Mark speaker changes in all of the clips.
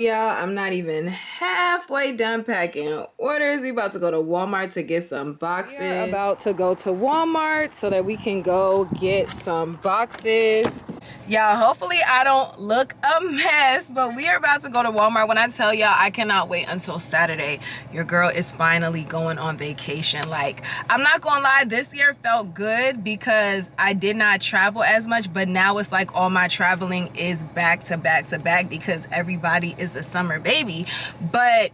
Speaker 1: Y'all, I'm not even halfway done packing orders. We about to go to Walmart to get some boxes. We are about to go to Walmart so that we can go get some boxes. Y'all, hopefully I don't look a mess, but we are about to go to Walmart. When I tell y'all I cannot wait until Saturday, your girl is finally going on vacation. Like, I'm not gonna lie, this year felt good because I did not travel as much, but now it's like all my traveling is back to back to back because everybody is a summer baby. But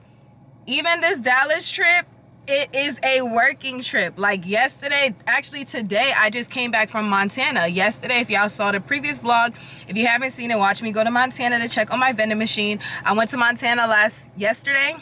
Speaker 1: even this Dallas trip, it is a working trip. Like yesterday, actually today, I just came back from Montana. Yesterday, if y'all saw the previous vlog, if you haven't seen it, watch me go to Montana to check on my vending machine. I went to Montana yesterday.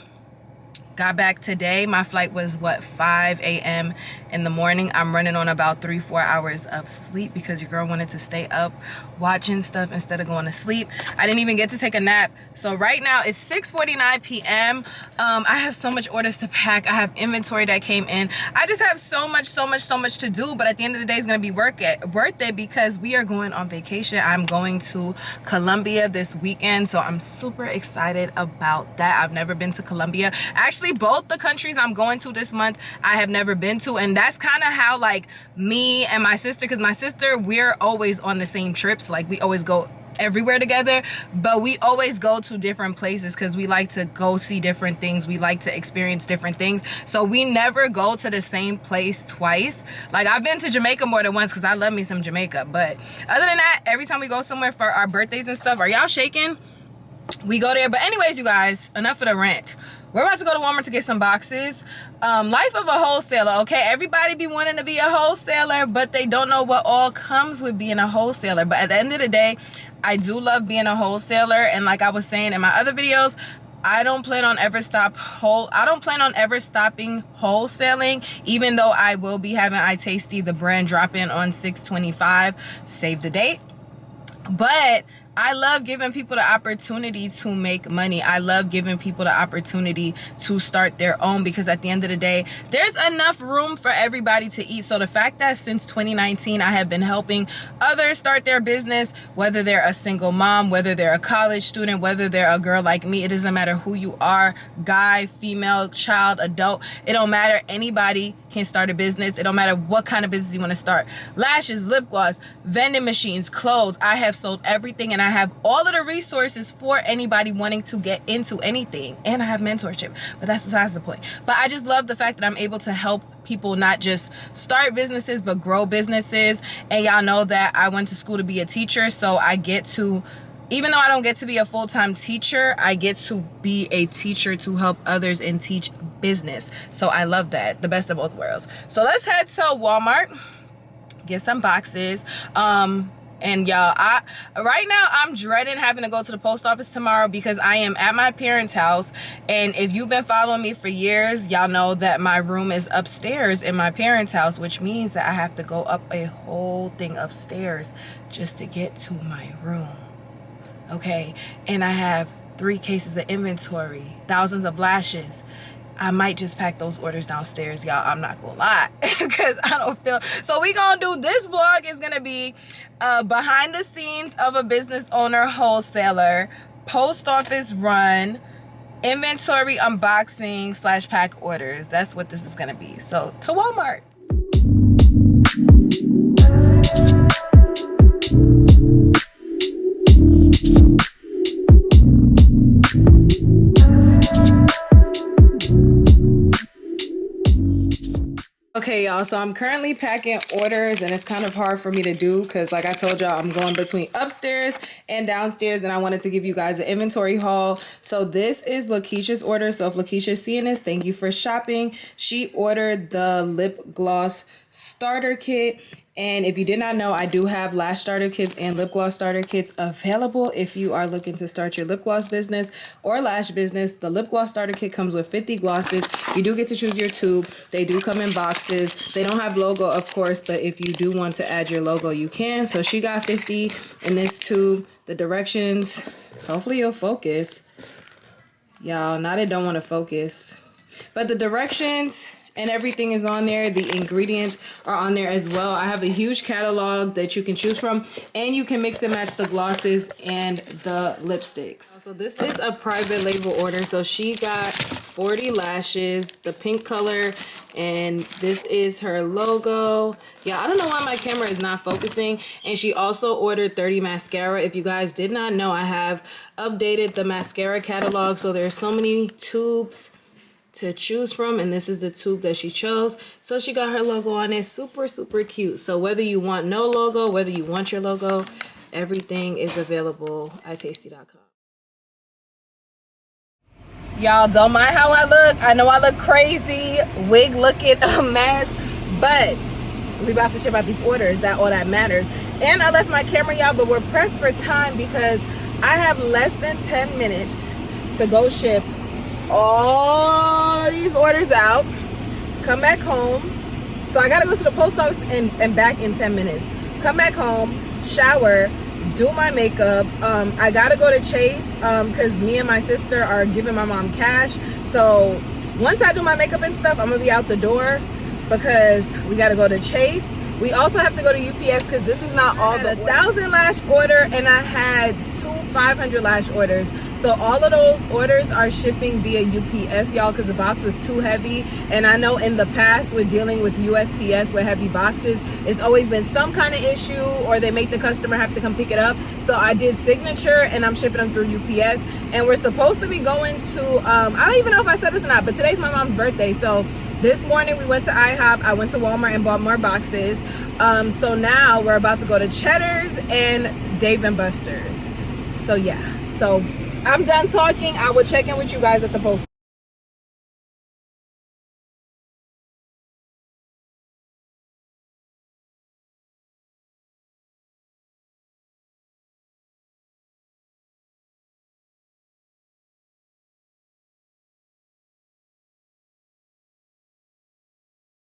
Speaker 1: Got back today. My flight was 5 a.m. in the morning. I'm running on about 3-4 hours of sleep because your girl wanted to stay up watching stuff instead of going to sleep. I didn't even get to take a nap. So right now it's 6:49 p.m. I have so much orders to pack. I have inventory that came in. I just have so much to do, but at the end of the day it's gonna be worth it because we are going on vacation. I'm going to Colombia this weekend, so I'm super excited about that. I've never been to Colombia. Actually, both the countries I'm going to this month I have never been to, and that's kind of how like me and my sister, because my sister, we're always on the same trips. Like we always go everywhere together, but we always go to different places because we like to go see different things. We like to experience different things, so we never go to the same place twice. Like I've been to Jamaica more than once because I love me some Jamaica, but other than that, every time we go somewhere for our birthdays and stuff, are y'all shaking? We go there. But anyways, you guys, enough of the rant. We're about to go to Walmart to get some boxes. Life of a wholesaler, okay? Everybody be wanting to be a wholesaler, but they don't know what all comes with being a wholesaler. But at the end of the day, I do love being a wholesaler. And like I was saying in my other videos, I don't plan on ever stopping wholesaling, even though I will be having iTasty, the brand, drop in on 6/25. Save the date. But I love giving people the opportunity to make money. I love giving people the opportunity to start their own, because at the end of the day, there's enough room for everybody to eat. So the fact that since 2019, I have been helping others start their business, whether they're a single mom, whether they're a college student, whether they're a girl like me, it doesn't matter who you are, guy, female, child, adult, it don't matter. Anybody can start a business. It don't matter what kind of business you want to start. Lashes, lip gloss, vending machines, clothes. I have sold everything, and I have all of the resources for anybody wanting to get into anything. And I have mentorship, but that's besides the point. But I just love the fact that I'm able to help people not just start businesses, but grow businesses. And y'all know that I went to school to be a teacher, so I get to, even though I don't get to be a full-time teacher, I get to be a teacher to help others and teach business. So I love that. The best of both worlds. So let's head to Walmart, get some boxes. And y'all, right now I'm dreading having to go to the post office tomorrow because I am at my parents' house. And if you've been following me for years, y'all know that my room is upstairs in my parents' house, which means that I have to go up a whole thing of stairs just to get to my room. Okay, and I have 3 cases of inventory, thousands of lashes. I might just pack those orders downstairs, y'all. I'm not gonna lie, because I don't feel so. We gonna do this vlog is gonna be behind the scenes of a business owner, wholesaler, post office run, inventory unboxing / pack orders. That's what this is gonna be. So to Walmart. Okay, y'all, so I'm currently packing orders, and it's kind of hard for me to do because, like I told y'all, I'm going between upstairs and downstairs, and I wanted to give you guys an inventory haul. So this is Lakeisha's order. So if Lakeisha's seeing this, thank you for shopping. She ordered the lip gloss starter kit. And if you did not know, I do have lash starter kits and lip gloss starter kits available if you are looking to start your lip gloss business or lash business. The lip gloss starter kit comes with 50 glosses. You do get to choose your tube. They do come in boxes. They don't have logo, of course, but if you do want to add your logo, you can. So she got 50 in this tube. The directions, hopefully you'll focus. Y'all, now they don't want to focus. But the directions and everything is on there. The ingredients are on there as well. I have a huge catalog that you can choose from, and you can mix and match the glosses and the lipsticks. So this is a private label order. So she got 40 lashes, the pink color, and this is her logo. Yeah, I don't know why my camera is not focusing. And she also ordered 30 mascara. If you guys did not know, I have updated the mascara catalog, so there's so many tubes to choose from, and this is the tube that she chose. So she got her logo on it. Super, super cute. So whether you want no logo, whether you want your logo, everything is available at tasty.com. Y'all, don't mind how I look. I know I look crazy, wig looking a mess, but we about to ship out these orders. That all that matters. And I left my camera, y'all, but we're pressed for time because I have less than 10 minutes to go ship all these orders out, come back home. So I gotta go to the post office and back in 10 minutes. Come back home, shower, do my makeup. I gotta go to Chase because me and my sister are giving my mom cash. So once I do my makeup and stuff, I'm gonna be out the door because we gotta go to Chase. We also have to go to UPS because this is not all the 1,000 lash order, and I had 2 500 lash orders. So all of those orders are shipping via UPS, y'all, because the box was too heavy. And I know in the past with dealing with USPS with heavy boxes, it's always been some kind of issue, or they make the customer have to come pick it up. So I did signature, and I'm shipping them through UPS. And we're supposed to be going to, I don't even know if I said this or not, but today's my mom's birthday. So this morning we went to IHOP. I went to Walmart and bought more boxes. So now we're about to go to Cheddar's and Dave & Buster's. So yeah, so I'm done talking. I will check in with you guys at the post.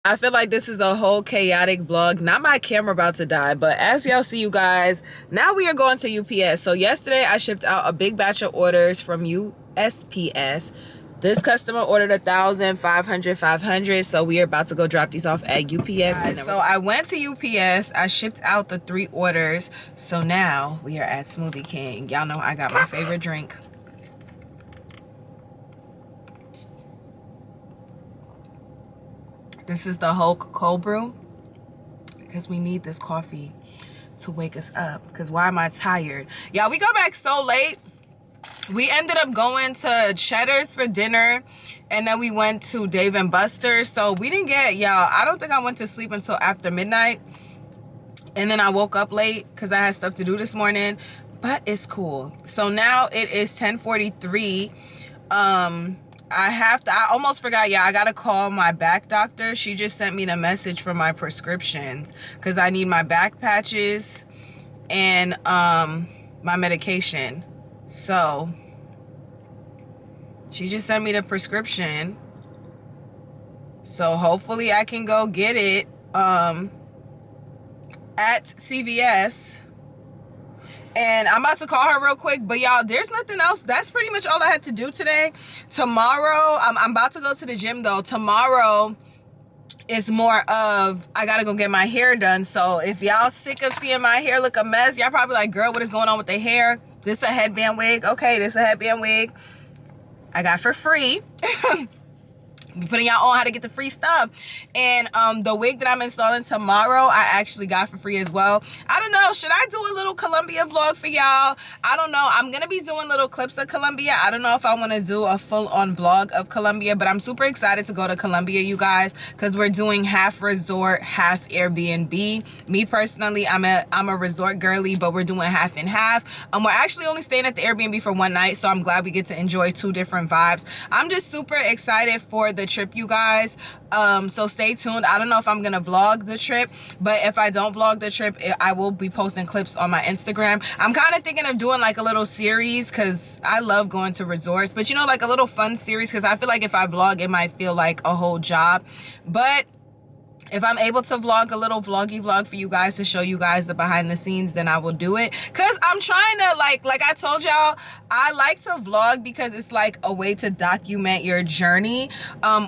Speaker 1: I feel like this is a whole chaotic vlog. Not my camera about to die, but as y'all see, you guys, now we are going to UPS. So yesterday I shipped out a big batch of orders from USPS. This customer ordered 1,000, 500, 500. So we are about to go drop these off at UPS. So I went to UPS. I shipped out the 3 orders. So now we are at Smoothie King. Y'all know I got my favorite drink. This is the Hulk cold brew because we need this coffee to wake us up. Because why am I tired? Y'all, we got back so late. We ended up going to Cheddar's for dinner, and then we went to Dave & Buster's. So we didn't get, y'all, I don't think I went to sleep until after midnight. And then I woke up late because I had stuff to do this morning. But it's cool. So now it is 10:43. I almost forgot, yeah, I gotta call my back doctor. She just sent me the message for my prescriptions because I need my back patches and my medication. So she just sent me the prescription, so hopefully I can go get it at CVS. And I'm about to call her real quick, but y'all, there's nothing else. That's pretty much all I had to do today. Tomorrow, I'm about to go to the gym though. Tomorrow is more of, I gotta go get my hair done. So if y'all sick of seeing my hair look a mess, y'all probably like, girl, what is going on with the hair? This a headband wig. Okay, this a headband wig I got for free. Be putting y'all on how to get the free stuff. And the wig that I'm installing tomorrow, I actually got for free as well. I don't know, should I do a little Columbia vlog for y'all? I don't know. I'm gonna be doing little clips of Columbia. I don't know if I want to do a full-on vlog of Columbia, but I'm super excited to go to Columbia, you guys, because we're doing half resort, half Airbnb. Me personally, I'm a resort girly, but we're doing half and half. We're actually only staying at the Airbnb for one night, so I'm glad we get to enjoy 2 different vibes. I'm just super excited for the trip, you guys. So stay tuned. I don't know if I'm gonna vlog the trip, but if I don't vlog the trip, I will be posting clips on my Instagram. I'm kind of thinking of doing like a little series because I love going to resorts, but you know, like a little fun series, because I feel like if I vlog, it might feel like a whole job. But If I'm able to vlog a little vloggy vlog for you guys to show you guys the behind the scenes, then I will do it. Cause I'm trying to like I told y'all, I like to vlog because it's like a way to document your journey,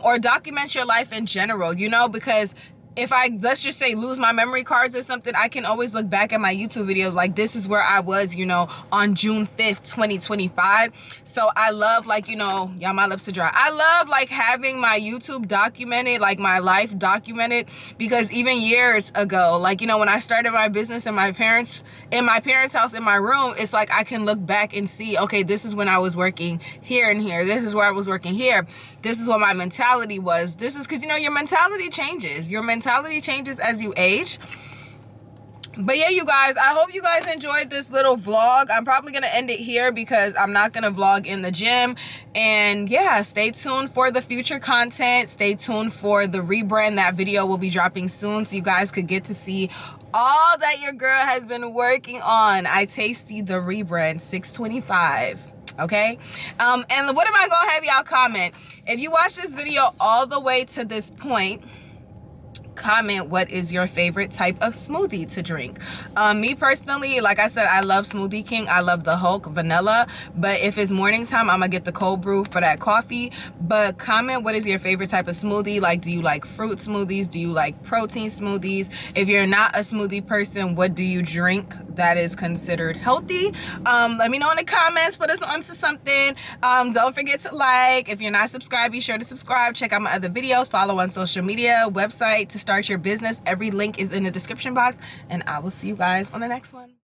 Speaker 1: or document your life in general, you know, because if I, let's just say, lose my memory cards or something, I can always look back at my YouTube videos like, this is where I was, you know, on June 5th, 2025. So I love, like, you know, y'all, my lips are dry. I love like having my YouTube documented, like my life documented, because even years ago, like, you know, when I started my business in my parents' house in my room, it's like I can look back and see, okay, this is when I was working here and here. This is where I was working here. This is what my mentality was. This is because, you know, your mentality changes. Your mentality changes as you age. But yeah, you guys, I hope you guys enjoyed this little vlog. I'm probably gonna end it here because I'm not gonna vlog in the gym. And yeah, stay tuned for the future content. Stay tuned for the rebrand. That video will be dropping soon, so you guys could get to see all that your girl has been working on. I tasty the rebrand 625. Okay, and what am I gonna have y'all comment? If you watch this video all the way to this point, comment what is your favorite type of smoothie to drink. Me personally, like I said, I love Smoothie King. I love the Hulk vanilla, but if it's morning time, I'm gonna get the cold brew for that coffee. But comment what is your favorite type of smoothie. Like, do you like fruit smoothies? Do you like protein smoothies? If you're not a smoothie person, what do you drink that is considered healthy? Let me know in the comments. Put us on to something. Don't forget to like. If you're not subscribed, be sure to subscribe. Check out my other videos. Follow on social media, website to start your business. Every link is in the description box, and I will see you guys on the next one.